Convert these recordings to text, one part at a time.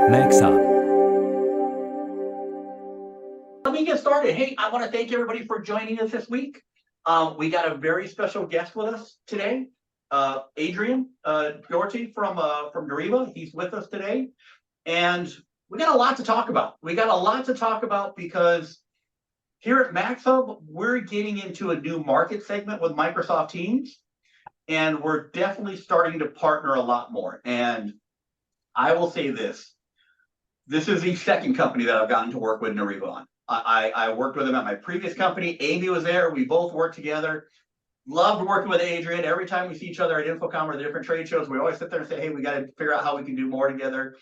MAXHUB. Let me get started. Hey, I want to thank everybody for joining us this week. We got a very special guest with us today, Adrian Doherty from Nureva. He's with us today, and we got a lot to talk about. We got a lot to talk about because here at MAXHUB, we're getting into a new market segment with Microsoft Teams, and we're definitely starting to partner a lot more. And I will say this: this is the second company that I've gotten to work with Nureva on. I worked with him at my previous company. Amy was there. We both worked together. Loved working with Adrian. Every time we see each other at InfoComm or the different trade shows, we always sit there and say, hey, we got to figure out how we can do more together.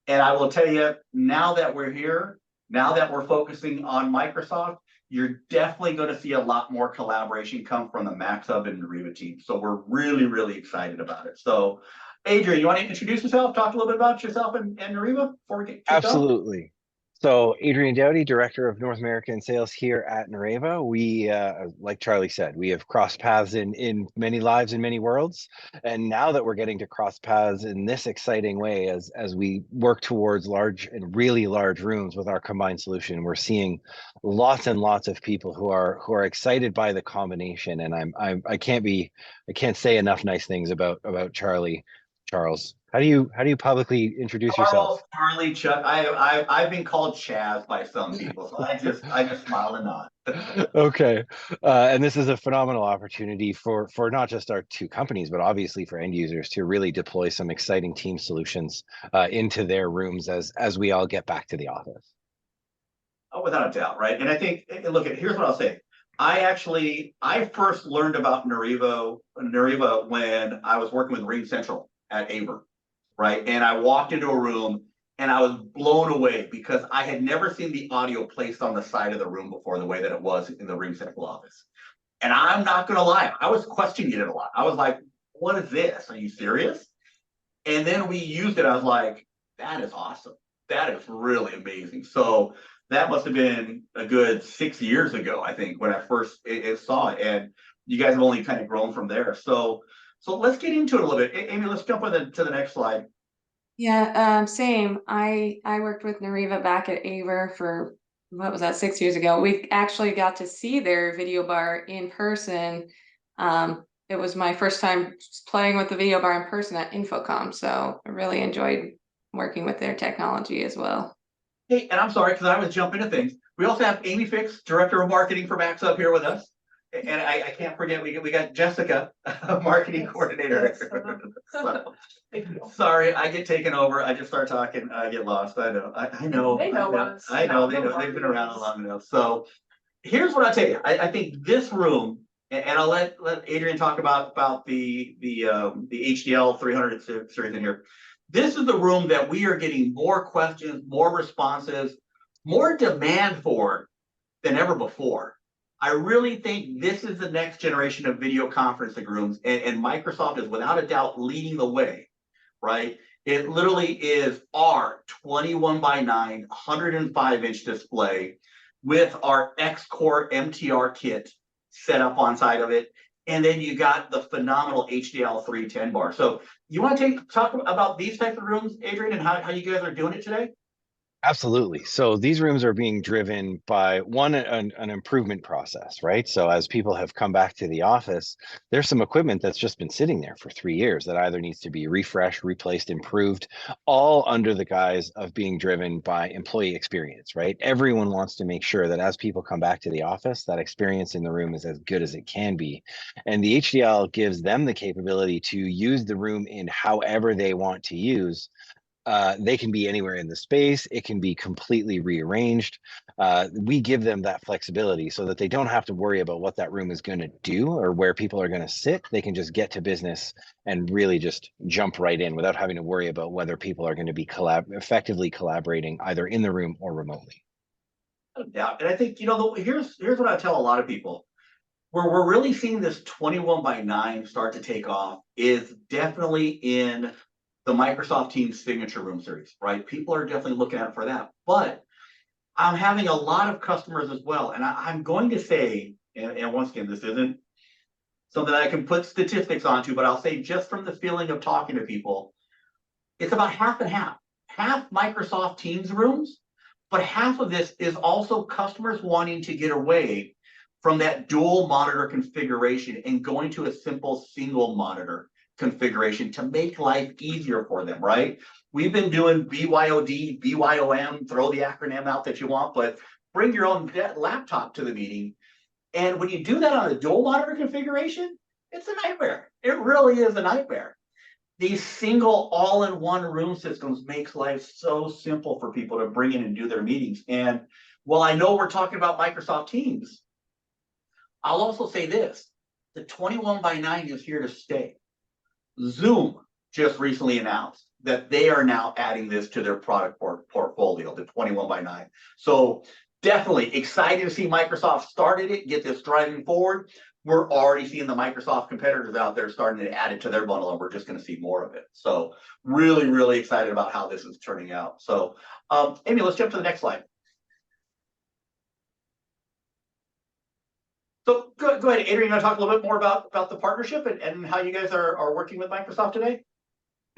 And I will tell you, now that we're here, now that we're focusing on Microsoft, you're definitely going to see a lot more collaboration come from the MAXHUB and Nureva team. So we're really, really excited about it. So Adrian, you want to introduce yourself, talk a little bit about yourself and Nureva before we get kicked off? Absolutely. So Adrian Dowdy, Director of North American Sales here at Nureva. We, like Charlie said, we have crossed paths in many lives in many worlds. And now that we're getting to cross paths in this exciting way, as we work towards large and really large rooms with our combined solution, we're seeing lots and lots of people who are excited by the combination. And I can't say enough nice things about Charles. How do you publicly introduce Charles, yourself? Charlie, Chuck. I've been called Chaz by some people, so I just smile and nod. Okay. And this is a phenomenal opportunity for not just our two companies, but obviously for end users to really deploy some exciting team solutions into their rooms as we all get back to the office. Oh, without a doubt, right? And I think, look, here's what I'll say. I first learned about Nureva when I was working with Ring Central at Aver, right? And I walked into a room and I was blown away because I had never seen the audio placed on the side of the room before the way that it was in the Ring Central office. And I'm not gonna lie, I was questioning it a lot. I was like, what is this? Are you serious? And then we used it. I was like, that is awesome. That is really amazing. So that must have been a good 6 years ago, I think, when I first saw it. And you guys have only kind of grown from there. So let's get into it a little bit. Amy, let's jump to the next slide. Yeah, same. I worked with Nureva back at Aver for what was that, 6 years ago. We actually got to see their video bar in person. It was my first time playing with the video bar in person at InfoComm, so I really enjoyed working with their technology as well. Hey, and I'm sorry because I was jumping into things. We also have Amy Fix, Director of Marketing for Max up here with us. And I can't forget we got Jessica, Marketing Coordinator. So, sorry, I get taken over. I just start talking. I get lost. I know. I know. They know us. I know. They know. They've been around long enough. So here's what I'll tell you. I think this room, and I'll let Adrian talk about the HDL 300 series in here. This is the room that we are getting more questions, more responses, more demand for than ever before. I really think this is the next generation of video conferencing rooms, and Microsoft is without a doubt leading the way, right? It literally is our 21 by 9, 105-inch display with our X-Core MTR kit set up on side of it. And then you got the phenomenal HDL 310 bar. So you want to talk about these types of rooms, Adrian, and how you guys are doing it today? Absolutely. So these rooms are being driven by an improvement process, right? So as people have come back to the office, there's some equipment that's just been sitting there for 3 years that either needs to be refreshed, replaced, improved, all under the guise of being driven by employee experience, right? Everyone wants to make sure that as people come back to the office, that experience in the room is as good as it can be. And the HDL gives them the capability to use the room in however they want to use. They can be anywhere in the space. It can be completely rearranged. We give them that flexibility so that they don't have to worry about what that room is going to do or where people are going to sit. They can just get to business and really just jump right in without having to worry about whether people are going to be effectively collaborating either in the room or remotely. Yeah, and I think here's what I tell a lot of people. Where we're really seeing this 21 by 9 start to take off is definitely in the Microsoft Teams Signature Room series, right? People are definitely looking at it for that. But I'm having a lot of customers as well. And I'm going to say, and once again, this isn't something I can put statistics onto, but I'll say just from the feeling of talking to people, it's about half and half. half Microsoft Teams rooms, but half of this is also customers wanting to get away from that dual monitor configuration and going to a simple single monitor configuration to make life easier for them, right? We've been doing BYOD, BYOM, throw the acronym out that you want, but bring your own laptop to the meeting. And when you do that on a dual monitor configuration, it's a nightmare. It really is a nightmare. These single all-in-one room systems makes life so simple for people to bring in and do their meetings. And while I know we're talking about Microsoft Teams, I'll also say this, the 21x9 is here to stay. Zoom just recently announced that they are now adding this to their product portfolio, the 21x9. So definitely excited to see Microsoft started it, get this driving forward. We're already seeing the Microsoft competitors out there starting to add it to their bundle, and we're just going to see more of it. So really, really excited about how this is turning out. So Amy, let's jump to the next slide. So go ahead, Adrian, you want to talk a little bit more about the partnership and how you guys are working with Microsoft today?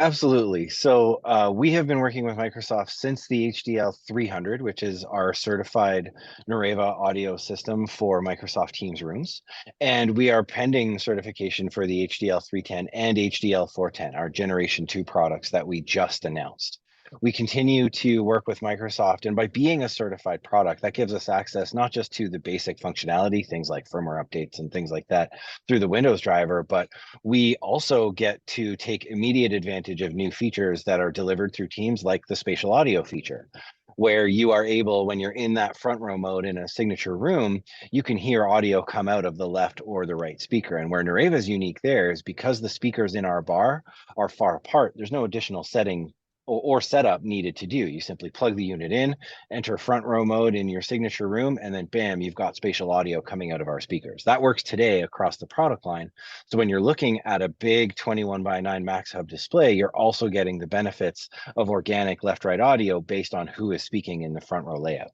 Absolutely. So we have been working with Microsoft since the HDL 300, which is our certified Nureva audio system for Microsoft Teams rooms. And we are pending certification for the HDL 310 and HDL 410, our Generation 2 products that we just announced. We continue to work with Microsoft, and by being a certified product, that gives us access not just to the basic functionality, things like firmware updates and things like that through the Windows driver, but we also get to take immediate advantage of new features that are delivered through Teams, like the spatial audio feature, where you are able, when you're in that front row mode in a signature room, you can hear audio come out of the left or the right speaker. And where Nureva is unique there is because the speakers in our bar are far apart, there's no additional setting or setup needed to do. You simply plug the unit in, enter front row mode in your signature room, and then bam, you've got spatial audio coming out of our speakers. That works today across the product line. So when you're looking at a big 21x9 MAXHUB display, you're also getting the benefits of organic left-right audio based on who is speaking in the front row layout.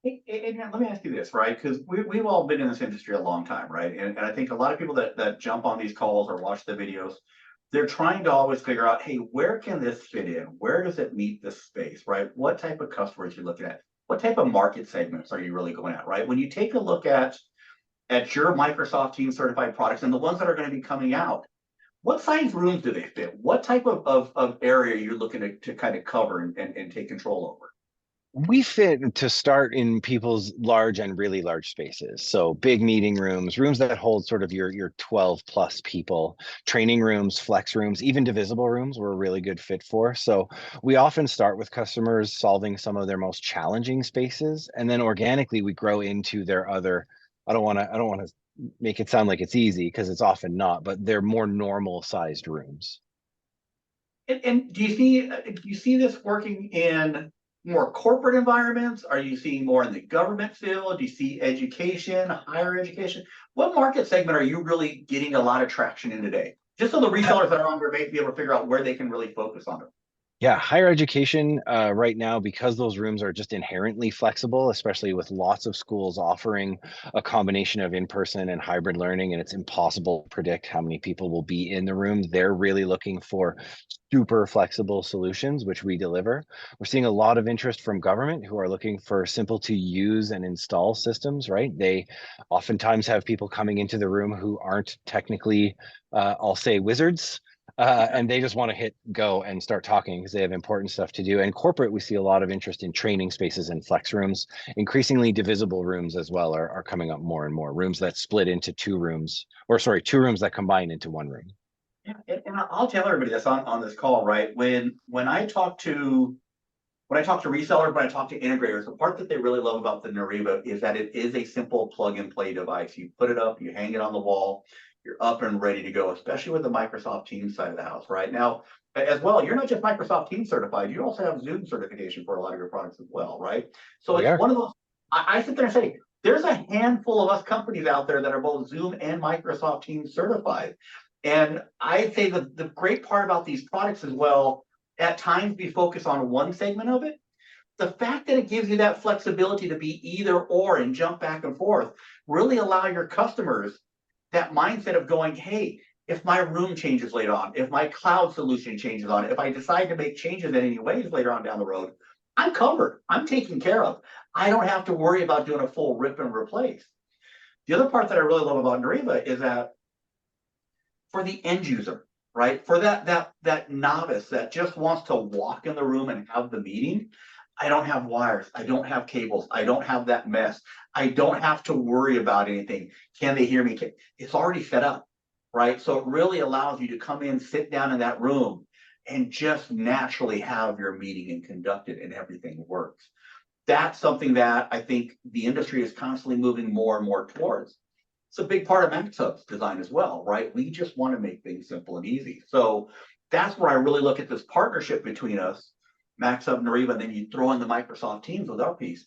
Hey, Adrian, let me ask you this, right? Because we've all been in this industry a long time, right? And I think a lot of people that jump on these calls or watch the videos, they're trying to always figure out, hey, where can this fit in? Where does it meet this space, right? What type of customers you're looking at? What type of market segments are you really going at, right? When you take a look at your Microsoft Teams certified products and the ones that are going to be coming out, what size rooms do they fit? What type of area are you looking to kind of cover and take control over? We fit to start in people's large and really large spaces. So big meeting rooms, rooms that hold sort of your 12 plus people, training rooms, flex rooms, even divisible rooms we're a really good fit for. So we often start with customers solving some of their most challenging spaces, and then organically we grow into their other, I don't want to make it sound like it's easy because it's often not, but they're more normal sized rooms. And do you see this working in more corporate environments? Are you seeing more in the government field? Do you see education, higher education? What market segment are you really getting a lot of traction in today? Just so the resellers that are on your base be able to figure out where they can really focus on it. Yeah, higher education right now, because those rooms are just inherently flexible, especially with lots of schools offering a combination of in-person and hybrid learning, and it's impossible to predict how many people will be in the room. They're really looking for super flexible solutions, which we deliver. We're seeing a lot of interest from government who are looking for simple to use and install systems, right? They oftentimes have people coming into the room who aren't technically, I'll say, wizards. And they just want to hit go and start talking because they have important stuff to do. And corporate, we see a lot of interest in training spaces and flex rooms. Increasingly divisible rooms as well are coming up more and more. Rooms that split into two rooms, or sorry, two rooms that combine into one room. Yeah, and I'll tell everybody that's on this call, right? When I talk to resellers, when I talk to integrators, the part that they really love about the Nureva is that it is a simple plug and play device. You put it up, you hang it on the wall, you're up and ready to go, especially with the Microsoft Teams side of the house, right? Now, as well, you're not just Microsoft Teams certified, you also have Zoom certification for a lot of your products as well, right? So it's one of those, I sit there and say, there's a handful of us companies out there that are both Zoom and Microsoft Teams certified. And I'd say the great part about these products as well, at times we focus on one segment of it. The fact that it gives you that flexibility to be either or and jump back and forth really allow your customers that mindset of going, hey, if my room changes later on, if my cloud solution changes on, if I decide to make changes in any ways later on down the road, I'm covered. I'm taken care of. I don't have to worry about doing a full rip and replace. The other part that I really love about Nureva is that for the end user, right? For that novice that just wants to walk in the room and have the meeting, I don't have wires, I don't have cables, I don't have that mess. I don't have to worry about anything. Can they hear me? It's already set up, right? So it really allows you to come in, sit down in that room, and just naturally have your meeting and conduct it, and everything works. That's something that I think the industry is constantly moving more and more towards. It's a big part of MAXHUB's design as well, right? We just want to make things simple and easy. So that's where I really look at this partnership between us, MAXHUB, Nureva, and then you throw in the Microsoft Teams with our piece.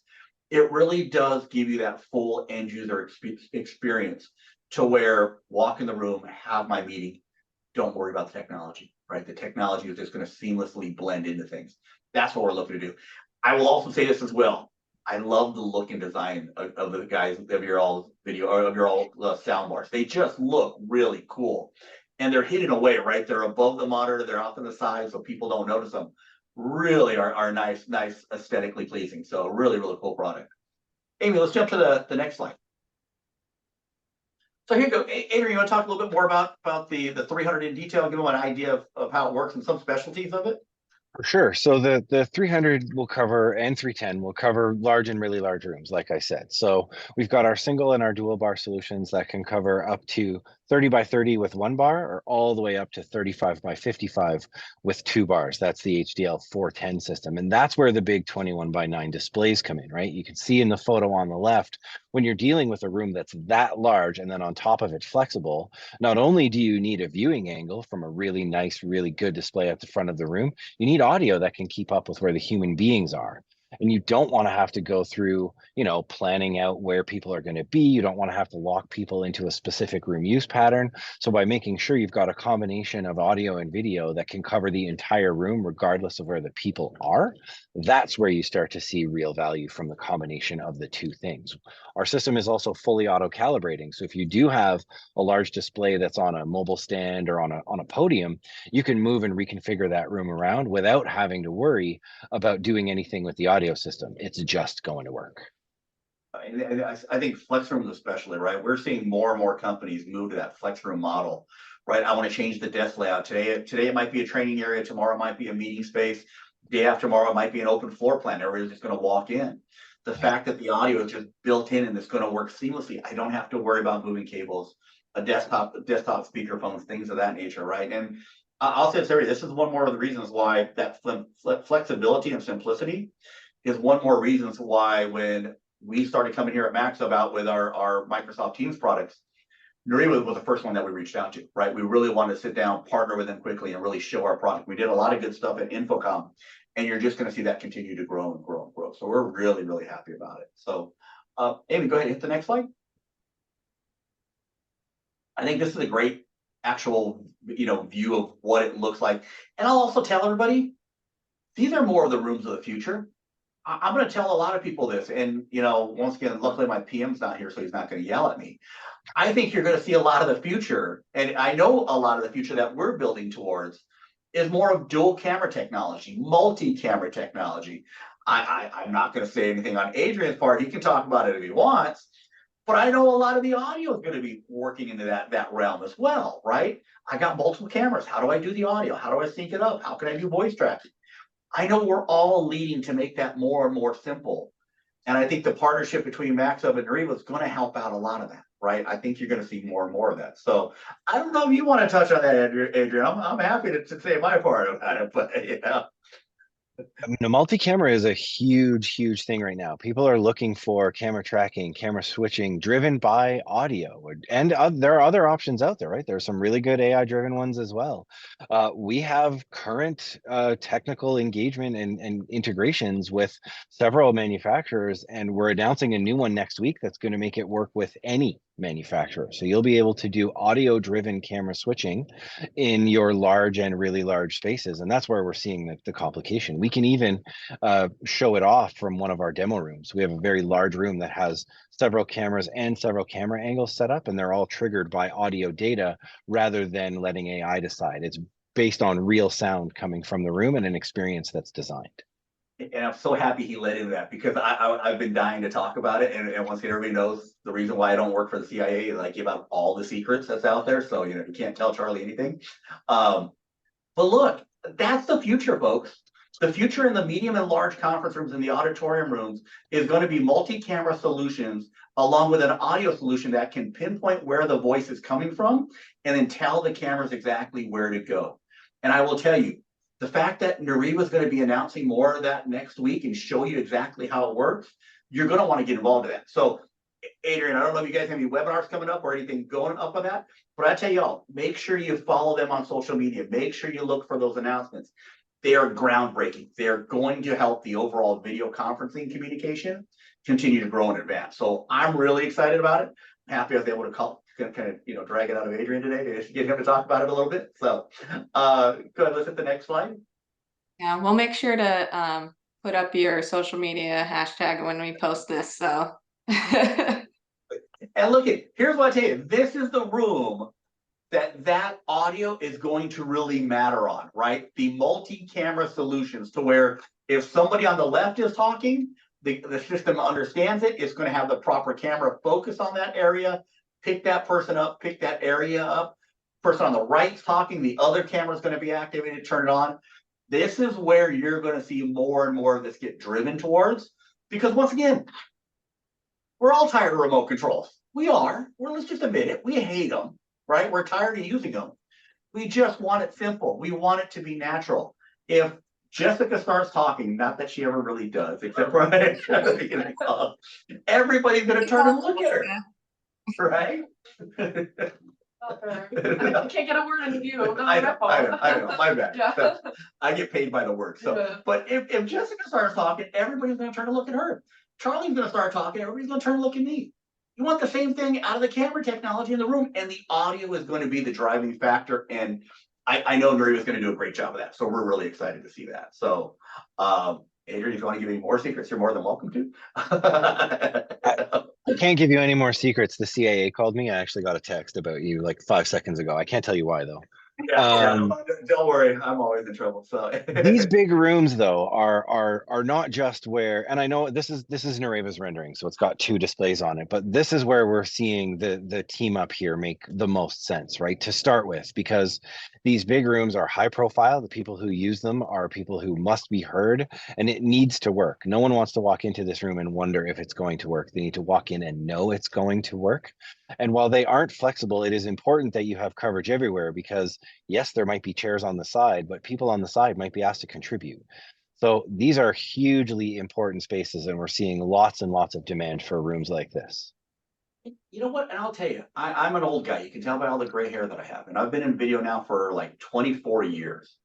It really does give you that full end user experience to where walk in the room, have my meeting, don't worry about the technology, right? The technology is just going to seamlessly blend into things. That's what we're looking to do. I will also say this as well. I love the look and design of the guys of your all video or of your all sound bars. They just look really cool, and they're hidden away, right? They're above the monitor. They're off to the side, so people don't notice them. Really are nice, aesthetically pleasing. So really cool product. Amy, let's jump to the next slide. So here you go. Adrian, you want to talk a little bit more about the 300 in detail, give them an idea of how it works and some specialties of it? For sure. So the 300 will cover, and 310 will cover large and really large rooms, like I said. So we've got our single and our dual bar solutions that can cover up to 30 by 30 with one bar, or all the way up to 35 by 55 with two bars. That's the HDL 410 system. And that's where the big 21 by 9 displays come in, right? You can see in the photo on the left, when you're dealing with a room that's that large and then on top of it flexible, not only do you need a viewing angle from a really nice, really good display at the front of the room, you need audio that can keep up with where the human beings are. And you don't want to have to go through, planning out where people are going to be. You don't want to have to lock people into a specific room use pattern. So by making sure you've got a combination of audio and video that can cover the entire room, regardless of where the people are, that's where you start to see real value from the combination of the two things. Our system is also fully auto calibrating. So if you do have a large display that's on a mobile stand or on a podium, you can move and reconfigure that room around without having to worry about doing anything with the audio system. It's just going to work. I think flex rooms especially, right? We're seeing more and more companies move to that flex room model, right? I want to change the desk layout. Today it might be a training area. Tomorrow it might be a meeting space. Day after tomorrow it might be an open floor plan. Everybody's just going to walk in. The fact that the audio is just built in and it's going to work seamlessly. I don't have to worry about moving cables, a desktop speaker phones, things of that nature, right? And I'll say this is one more of the reasons why that flexibility and simplicity is one more reasons why when we started coming here at MAXHUB out with our Microsoft Teams products, Nureva was the first one that we reached out to, right? We really wanted to sit down, partner with them quickly, and really show our product. We did a lot of good stuff at Infocom, and you're just going to see that continue to grow and grow and grow. So we're really happy about it. So, Amy, go ahead and hit the next slide. I think this is a great actual, view of what it looks like. And I'll also tell everybody, these are more of the rooms of the future. I'm going to tell a lot of people this, and once again, luckily my PM's not here, so he's not going to yell at me. I think you're going to see a lot of the future, and I know a lot of the future that we're building towards is more of dual camera technology, multi-camera technology. I'm not going to say anything on Adrian's part. He can talk about it if he wants, but I know a lot of the audio is going to be working into that realm as well, right? I got multiple cameras. How do I do the audio? How do I sync it up? How can I do voice tracking? I know we're all leading to make that more and more simple. And I think the partnership between MAXHUB and Nureva is going to help out a lot of that, right? I think you're going to see more and more of that. So I don't know if you want to touch on that, Adrian. I'm happy to say my part about it, but I mean, a multi-camera is a huge thing right now. People are looking for camera tracking, camera switching driven by audio, and there are other options out there, right? There are some really good AI-driven ones as well. We have current technical engagement and integrations with several manufacturers, and we're announcing a new one next week that's going to make it work with any manufacturer. So you'll be able to do audio-driven camera switching in your large and really large spaces, and that's where we're seeing the complication. We can even show it off from one of our demo rooms. We have a very large room that has several cameras and several camera angles set up, and they're all triggered by audio data rather than letting AI decide. It's based on real sound coming from the room and an experience that's designed. And I'm so happy he led into that, because I've been dying to talk about it. And once again, everybody knows the reason why I don't work for the CIA is I give out all the secrets that's out there. So, you can't tell Charlie anything. But look, that's the future, folks. The future in the medium and large conference rooms and the auditorium rooms is going to be multi-camera solutions along with an audio solution that can pinpoint where the voice is coming from and then tell the cameras exactly where to go. And I will tell you, the fact that Nureva is going to be announcing more of that next week and show you exactly how it works, you're going to want to get involved in that. So, Adrian, I don't know if you guys have any webinars coming up or anything going up on that, but I tell you all, make sure you follow them on social media. Make sure you look for those announcements. They are groundbreaking. They're going to help the overall video conferencing communication continue to grow and advance. So I'm really excited about it. I'm happy I was able to kind of drag it out of Adrian today to get him to talk about it a little bit. So go ahead, let's hit the next slide. Yeah, we'll make sure to put up your social media hashtag when we post this. So And look, here's what I tell you. This is the room that audio is going to really matter on, right? The multi-camera solutions, to where if somebody on the left is talking, the system understands it. It's going to have the proper camera focus on that area, pick that person up, pick that area up. Person on the right's talking, the other camera is going to be activated, turn it on. This is where you're going to see more and more of this get driven towards, because once again, we're all tired of remote controls. We are. Well, let's just admit it. We hate them, right? We're tired of using them. We just want it simple. We want it to be natural. If Jessica starts talking, not that she ever really does, except for everybody's going to turn and look at her, right? I can't get a word in you. I know, my bad. Yeah. So, I get paid by the word. So, Yeah. but if Jessica starts talking, everybody's going to turn and look at her. Charlie's going to start talking, everybody's going to turn and look at me. You want the same thing out of the camera technology in the room, and the audio is going to be the driving factor. And I know Nureva is going to do a great job of that. So we're really excited to see that. So, Adrian, if you want to give me more secrets, you're more than welcome to. I can't give you any more secrets. The CIA called me. I actually got a text about you like 5 seconds ago. I can't tell you why though. Don't worry, I'm always in trouble. So These big rooms though are not just where, and I know this is Nureva's rendering, so it's got 2 displays on it, but this is where we're seeing the team up here make the most sense, right? To start with, because these big rooms are high profile. The people who use them are people who must be heard, and it needs to work. No one wants to walk into this room and wonder if it's going to work. They need to walk in and know it's going to work. And while they aren't flexible, it is important that you have coverage everywhere, because yes, there might be chairs on the side, but people on the side might be asked to contribute. So these are hugely important spaces, and we're seeing lots and lots of demand for rooms like this. you know what? And I'll tell you, I'm an old guy. You can tell by all the gray hair that I have. And I've been in video now for like 24 years.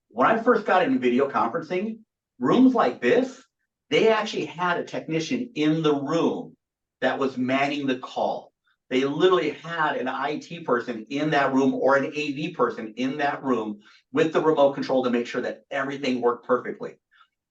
When I first got into video conferencing, rooms like this, they actually had a technician in the room that was manning the call. They literally had an IT person in that room or an AV person in that room with the remote control to make sure that everything worked perfectly.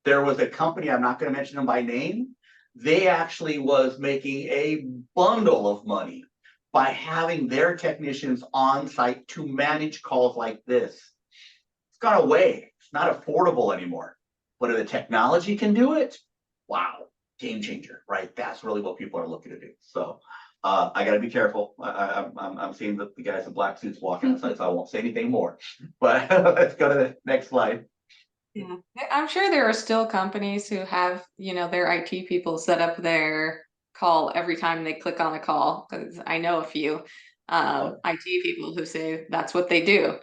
There was a company, I'm not going to mention them by name, they actually was making a bundle of money by having their technicians on site to manage calls like this. It's gone away. It's not affordable anymore. But if the technology can do it, wow, game changer, right? That's really what people are looking to do. So I got to be careful. I'm seeing the guys in black suits walking outside, so I won't say anything more. But let's go to the next slide. yeah, I'm sure there are still companies who have, their IT people set up their call every time they click on a call, because I know a few IT people who say that's what they do.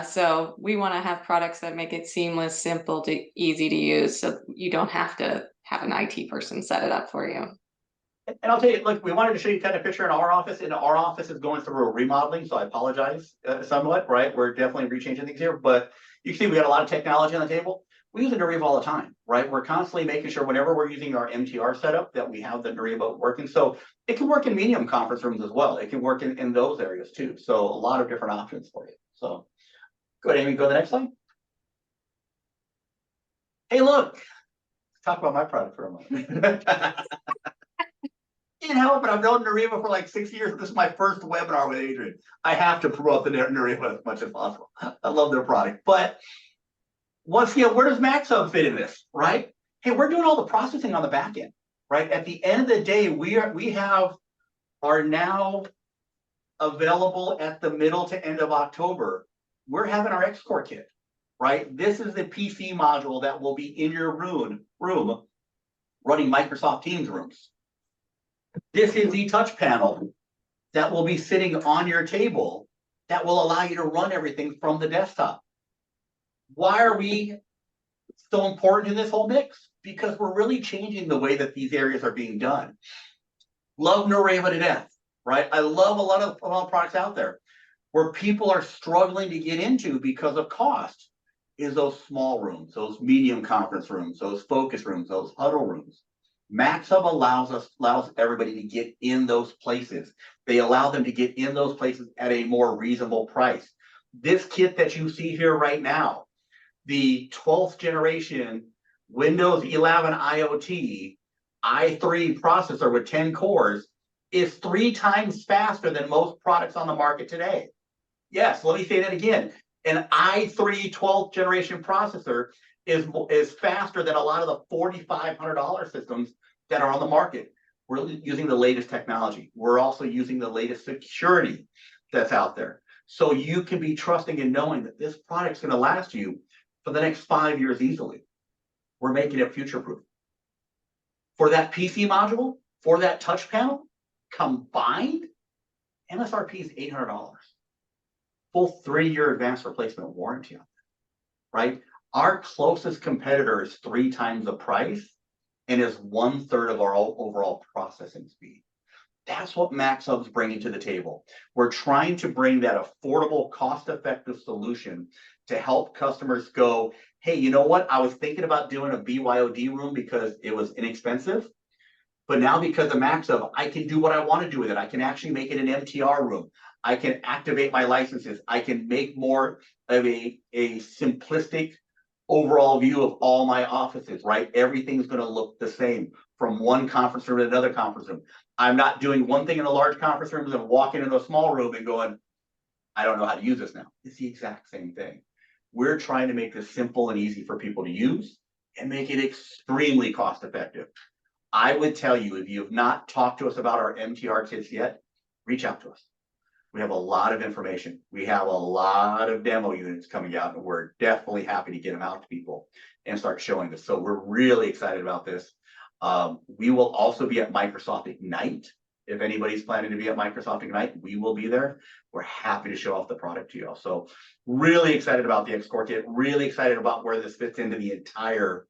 So we want to have products that make it seamless, simple, to easy to use, so you don't have to have an IT person set it up for you. And I'll tell you, look, we wanted to show you kind of picture in our office, and our office is going through a remodeling, so I apologize somewhat, right? We're definitely rechanging things here, but you can see we got a lot of technology on the table. We use a Nureva all the time, right? We're constantly making sure whenever we're using our MTR setup that we have the Nureva working. So it can work in medium conference rooms as well. It can work in those areas too. So a lot of different options for you. So go ahead, Amy, go to the next slide. Hey, look, talk about my product for a moment. Can't help it. I've known Nureva for like 6 years. This is my first webinar with Adrian. I have to promote the Nureva as much as possible. I love their product. But once again, where does MAXHUB fit in this, right? Hey, we're doing all the processing on the back end, right? At the end of the day, we are now available at the middle to end of October. We're having our export kit, right? This is the PC module that will be in your room running Microsoft Teams rooms. This is the touch panel that will be sitting on your table that will allow you to run everything from the desktop. Why are we so important in this whole mix? Because we're really changing the way that these areas are being done. Love Nureva to death, right? I love a lot of products out there where people are struggling to get into because of cost is those small rooms, those medium conference rooms, those focus rooms, those huddle rooms. MAXHUB allows everybody to get in those places. They allow them to get in those places at a more reasonable price. This kit that you see here right now, the 12th generation Windows 11 IoT i3 processor with 10 cores is 3 times faster than most products on the market today. Yes, let me say that again. An i3 12th generation processor is faster than a lot of the $4,500 systems that are on the market. We're using the latest technology. We're also using the latest security that's out there. So you can be trusting and knowing that this product's going to last you for the next 5 years easily. We're making it future-proof. For that PC module, for that touch panel, combined, MSRP is $800. Full 3-year advanced replacement warranty on that, right? Our closest competitor is 3 times the price and is 1/3 of our overall processing speed. That's what MAXHUB's bringing to the table. We're trying to bring that affordable, cost-effective solution to help customers go, hey, you know what? I was thinking about doing a BYOD room because it was inexpensive. But now because of MAXHUB, I can do what I want to do with it. I can actually make it an MTR room. I can activate my licenses. I can make more of a simplistic overall view of all my offices, right? Everything's going to look the same from one conference room to another conference room. I'm not doing one thing in a large conference room and walking into a small room and going, I don't know how to use this now. It's the exact same thing. We're trying to make this simple and easy for people to use and make it extremely cost effective. I would tell you, if you have not talked to us about our MTR kits yet, reach out to us. We have a lot of information. We have a lot of demo units coming out, and we're definitely happy to get them out to people and start showing this. So we're really excited about this. We will also be at Microsoft Ignite. If anybody's planning to be at Microsoft Ignite, we will be there. We're happy to show off the product to you all. So really excited about the Export Kit, really excited about where this fits into the entire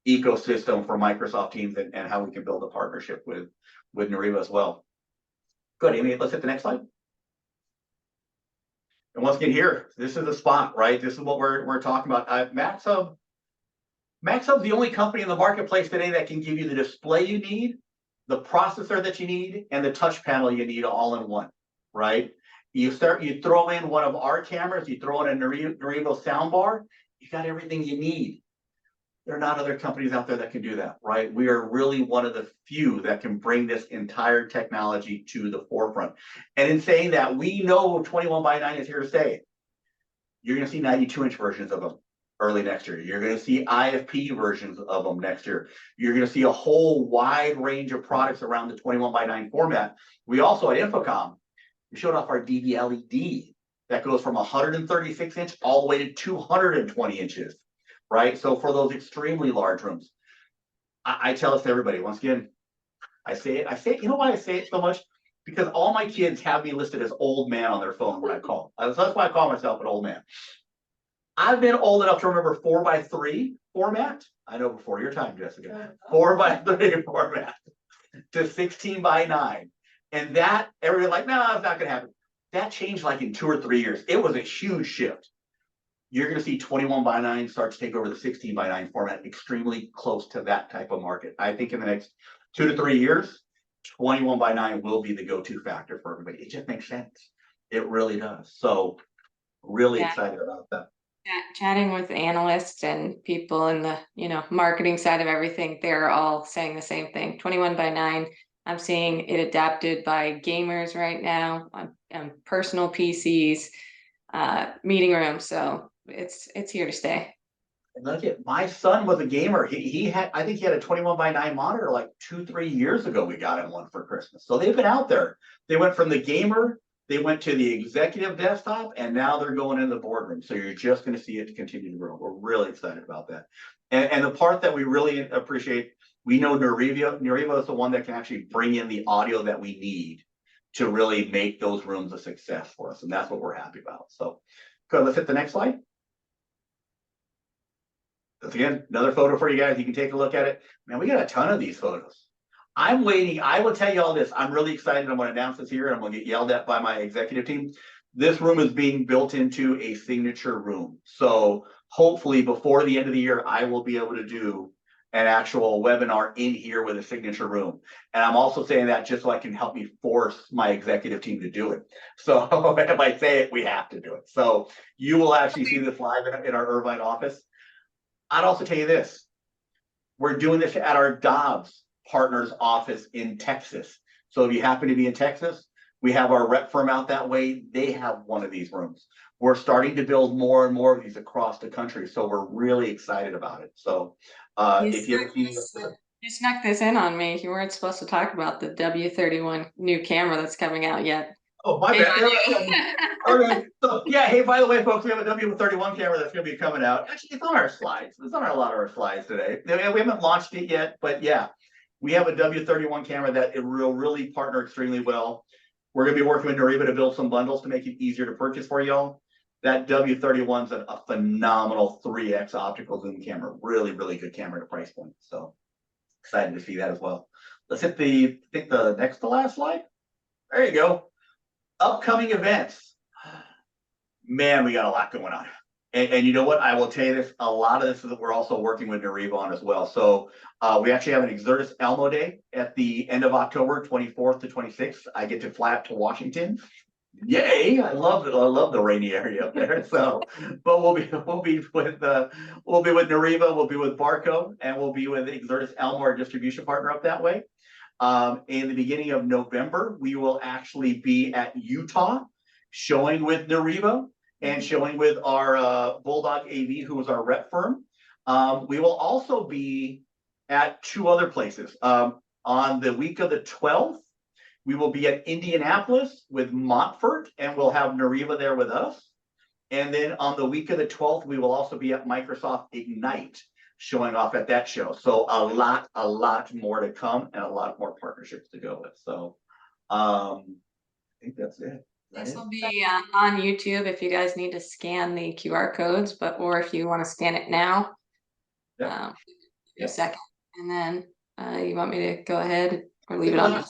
ecosystem for Microsoft Teams and how we can build a partnership with Nureva as well. Good, Amy, let's hit the next slide. And once again here, this is the spot, right? This is what we're talking about. MAXHUB's the only company in the marketplace today that can give you the display you need, the processor that you need, and the touch panel you need all in one, right? You throw in one of our cameras, you throw in a Nureva soundbar, you got everything you need. There are not other companies out there that can do that, right? We are really one of the few that can bring this entire technology to the forefront. And in saying that, we know 21x9 is here to stay. You're going to see 92-inch versions of them early next year. You're going to see IFP versions of them next year. You're going to see a whole wide range of products around the 21x9 format. We also at Infocom, we showed off our DV LED that goes from 136-inch all the way to 220 inches. Right? So for those extremely large rooms, I tell this to everybody, once again, I say it, you know why I say it so much? Because all my kids have me listed as old man on their phone when I call. So that's why I call myself an old man. I've been old enough to remember 4x3 format. I know before your time, Jessica. 4x3 format to 16x9. And that, everybody like, no, it's not going to happen. That changed like in 2 or 3 years. It was a huge shift. You're going to see 21x9 start to take over the 16x9 format, extremely close to that type of market. I think in the next 2 to 3 years, 21x9 will be the go-to factor for everybody. It just makes sense. It really does. So really excited about that. Chatting with analysts and people in the, marketing side of everything, they're all saying the same thing. 21:9. I'm seeing it adapted by gamers right now on personal PCs, meeting rooms. So it's here to stay. And look at, my son was a gamer. He had, I think he had a 21:9 monitor like 2-3 years ago. We got him one for Christmas. So they've been out there. They went from the gamer, they went to the executive desktop, and now they're going in the boardroom. So you're just going to see it continue to grow. We're really excited about that. And the part that we really appreciate, we know Nureva is the one that can actually bring in the audio that we need to really make those rooms a success for us. And that's what we're happy about. So good, let's hit the next slide. Again, another photo for you guys. You can take a look at it. Man, we got a ton of these photos. I'm waiting. I will tell you all this. I'm really excited. I'm going to announce this here. I'm going to get yelled at by my executive team. This room is being built into a signature room. So hopefully before the end of the year, I will be able to do an actual webinar in here with a signature room. And I'm also saying that just so I can help me force my executive team to do it. So if I say it, we have to do it. So you will actually see this live in our Irvine office. I'd also tell you this, we're doing this at our Dobbs partners office in Texas. So if you happen to be in Texas, we have our rep firm out that way. They have one of these rooms. We're starting to build more and more of these across the country. So we're really excited about it. So if you You snuck this in on me. You weren't supposed to talk about the W31 new camera that's coming out yet. Oh, my bad. Okay. So yeah, hey, by the way, folks, we have a W31 camera that's going to be coming out. Actually, it's on our slides. It's on a lot of our slides today. We haven't launched it yet, but yeah, we have a W31 camera that it will really partner extremely well. We're going to be working with Nureva to build some bundles to make it easier to purchase for y'all. That W31 is a phenomenal 3x optical zoom camera. Really, really good camera to price point. So excited to see that as well. Let's hit the next to last slide. There you go. Upcoming events. Man, we got a lot going on. And you know what? I will tell you this, a lot of this is that we're also working with Nureva on as well. So we actually have an Exertis Elmo Day at the end of October, 24th to 26th. I get to fly up to Washington. Yay! I love it. I love the rainy area up there. So, but we'll be with Nureva, we'll be with Barco, and we'll be with Exertis Elmo, our distribution partner up that way. In the beginning of November, we will actually be at Utah showing with Nureva and showing with our Bulldog AV, who is our rep firm. We will also be at 2 other places. On the week of the 12th, we will be at Indianapolis with Montfort, and we'll have Nureva there with us. And then on the week of the 12th, we will also be at Microsoft Ignite, showing off at that show. So a lot more to come and a lot more partnerships to go with. So I think that's it. This will be on YouTube if you guys need to scan the QR codes, or if you want to scan it now. A second, and then you want me to go ahead or leave it on?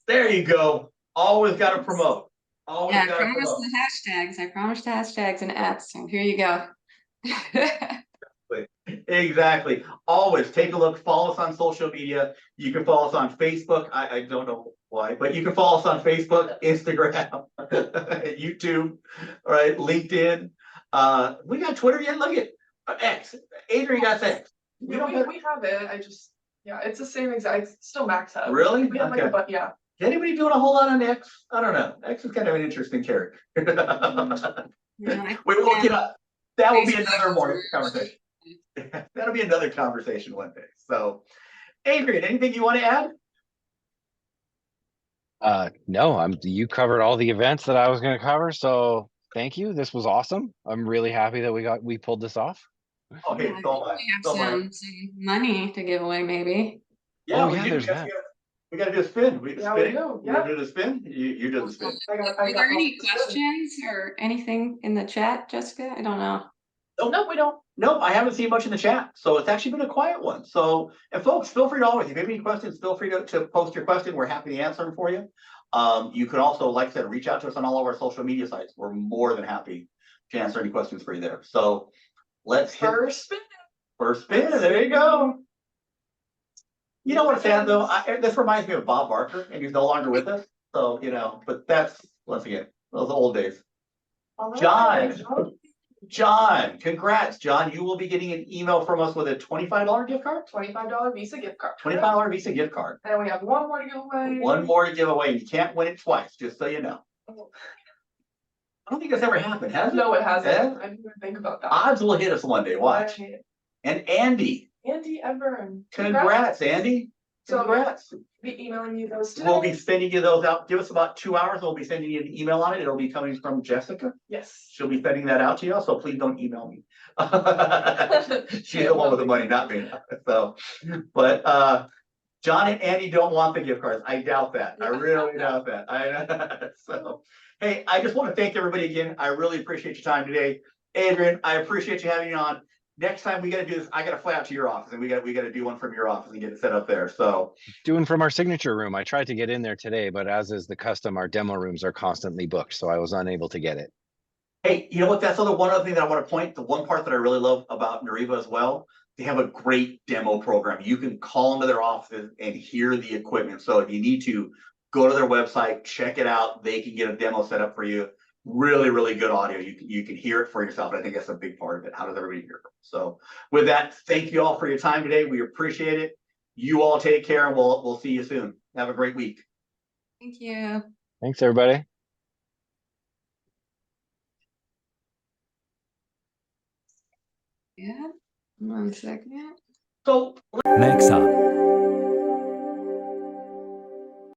There you go. Always got to promote. Always got to promote. The hashtags. I promised hashtags and apps. So here you go. Exactly. Always take a look. Follow us on social media. You can follow us on Facebook. I don't know why, but you can follow us on Facebook, Instagram, YouTube, all right, LinkedIn. We got Twitter yet? Look at X. Adrian got X. We have it. It's the same exact. It's still MAXHUB. Really? We have Is anybody doing a whole lot on X? I don't know. X is kind of an interesting character. We will get up. That will be another morning conversation. That'll be another conversation one day. So, Adrian, anything you want to add? No, you covered all the events that I was going to cover. So thank you. This was awesome. I'm really happy that we pulled this off. Okay, we have some money to give away, maybe. Yeah, we got to do a spin. We do the spin. You do the spin. Are there any questions or anything in the chat, Jessica? I don't know. Nope, we don't. Nope, I haven't seen much in the chat. So it's actually been a quiet one. So, and folks, feel free to always, if you have any questions, feel free to post your question. We're happy to answer them for you. You can also, like I said, reach out to us on all of our social media sites. We're more than happy to answer any questions for you there. So let's hit First spin. First spin. There you go. You know what's sad though? This reminds me of Bob Barker, and he's no longer with us. So, but that's, once again, those old days. All right, John. John, congrats, John. You will be getting an email from us with a $25 gift card, $25 Visa gift card. $25 Visa gift card. And we have one more to give away. One more to give away. You can't win it twice, just so you know. Oh. I don't think that's ever happened, has it? No, it hasn't. Yeah. I didn't even think about that. Odds will hit us one day, watch. Right. And Andy, Andy Everin. congrats, Andy. So- Congrats. Be emailing you those today. We'll be sending you those out. Give us about 2 hours. We'll be sending you an email on it. It'll be coming from Jessica. Yes. She'll be sending that out to you, so please don't email me. She's the one with the money, not me. So, but John and Andy don't want the gift cards. I doubt that. I really doubt that. So, hey, I just want to thank everybody again. I really appreciate your time today. Adrian, I appreciate you having me on. Next time we gotta do this, I gotta fly out to your office and we gotta do one from your office and get it set up there. So Doing from our signature room. I tried to get in there today, but as is the custom, our demo rooms are constantly booked, so I was unable to get it. hey, you know what? That's one other thing that I want to point. The one part that I really love about Nureva as well, they have a great demo program. You can call into their office and hear the equipment. So if you need to go to their website, check it out. They can get a demo set up for you. Really, really good audio. You can hear it for yourself. And I think that's a big part of it. How does everybody hear it? So with that, thank you all for your time today. We appreciate it. You all take care and we'll see you soon. Have a great week. Thank you. Thanks, everybody. Yeah, 1 second. So MAXHUB,